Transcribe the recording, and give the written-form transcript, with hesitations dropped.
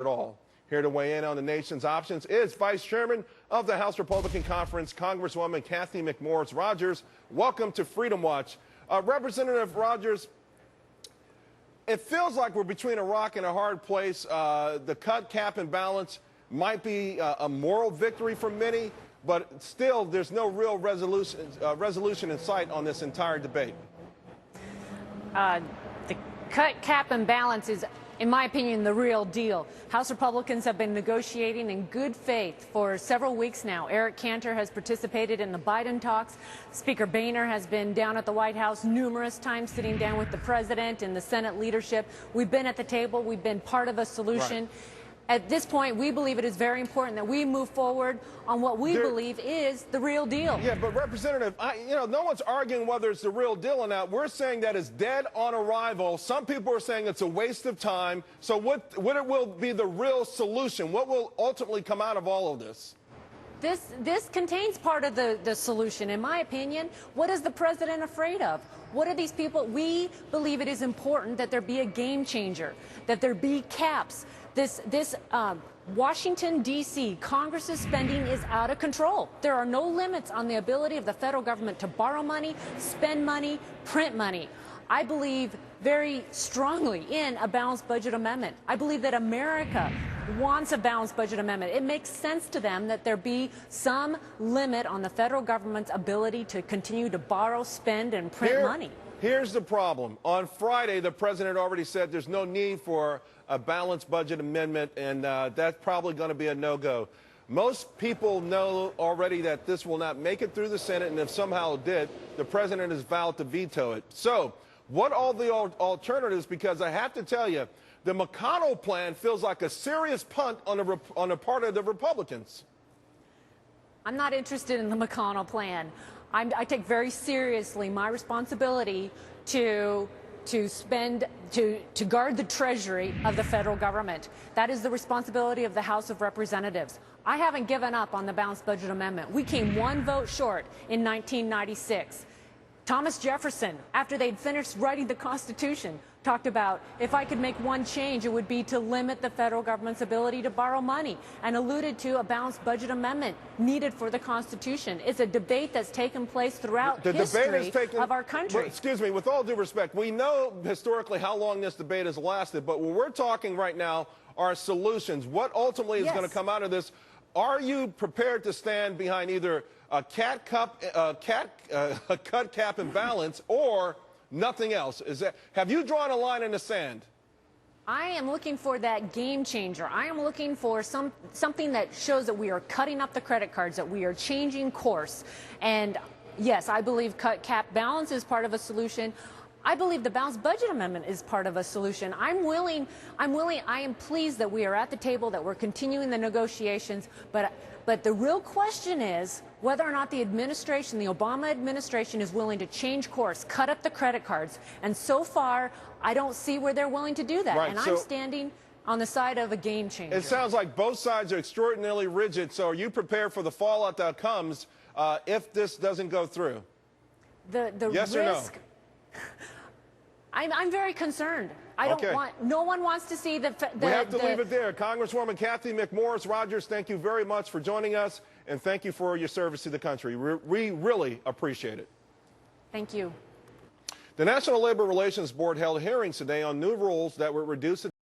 at all. Here to weigh in on the nation's options is Vice Chairman of the House Republican Conference, Congresswoman Cathy McMorris Rodgers. Welcome to Freedom Watch. Representative Rodgers, it feels like we're between a rock and a hard place. The cut, cap, and balance might be a moral victory for many, but still there's no real resolution in sight on this entire debate. The cut, cap, and balance is, in my opinion, the real deal. House Republicans have been negotiating in good faith for several weeks now. Eric Cantor has participated in the Biden talks. Speaker Boehner has been down at the White House numerous times, sitting down with the president and the Senate leadership. We've been at the table. We've been part of a solution. Right. At this point, we believe it is very important that we move forward on what we believe is the real deal. Yeah, but Representative, no one's arguing whether it's the real deal or not. We're saying that it's dead on arrival. Some people are saying it's a waste of time. So what will be the real solution? What will ultimately come out of all of this? This contains part of the solution, in my opinion. What is the president afraid of? What are these people? We believe it is important that there be a game changer, that there be caps. This Washington, D.C., Congress's spending is out of control. There are no limits on the ability of the federal government to borrow money, spend money, print money. I believe very strongly in a balanced budget amendment. I believe that America wants a balanced budget amendment. It makes sense to them that there be some limit on the federal government's ability to continue to borrow, spend, and print money. Here's the problem. On Friday, the president already said there's no need for a balanced budget amendment, and that's probably going to be a no-go. Most people know already that this will not make it through the Senate, and if somehow it did, the president has vowed to veto it. So what are the alternatives? Because I have to tell you, the McConnell plan feels like a serious punt on the part of the Republicans. I'm not interested in the McConnell plan. I take very seriously my responsibility to guard the treasury of the federal government. That is the responsibility of the House of Representatives. I haven't given up on the balanced budget amendment. We came one vote short in 1996. Thomas Jefferson, after they'd finished writing the Constitution, talked about, if I could make one change, it would be to limit the federal government's ability to borrow money, and alluded to a balanced budget amendment needed for the Constitution. It's a debate that's taken place throughout the history of our country. Well, excuse me, with all due respect, we know historically how long this debate has lasted, but what we're talking right now are solutions. What ultimately is going to come out of this? Are you prepared to stand behind either a cut, cap, and balance, or nothing else? Have you drawn a line in the sand? I am looking for that game changer. I am looking for something that shows that we are cutting up the credit cards, that we are changing course. And yes, I believe cut, cap, balance is part of a solution. I believe the balanced budget amendment is part of a solution. I am pleased that we are at the table, that we're continuing the negotiations, but the real question is whether or not the administration, the Obama administration, is willing to change course, cut up the credit cards. And so far, I don't see where they're willing to do that. Right, and I'm standing on the side of a game changer. It sounds like both sides are extraordinarily rigid. So are you prepared for the fallout that comes if this doesn't go through? Yes or no? I'm very concerned. No one wants to see the we have to leave it there. Congresswoman Cathy McMorris Rodgers, thank you very much for joining us, and thank you for your service to the country. We really appreciate it. Thank you. The National Labor Relations Board held hearings today on new rules that would reduce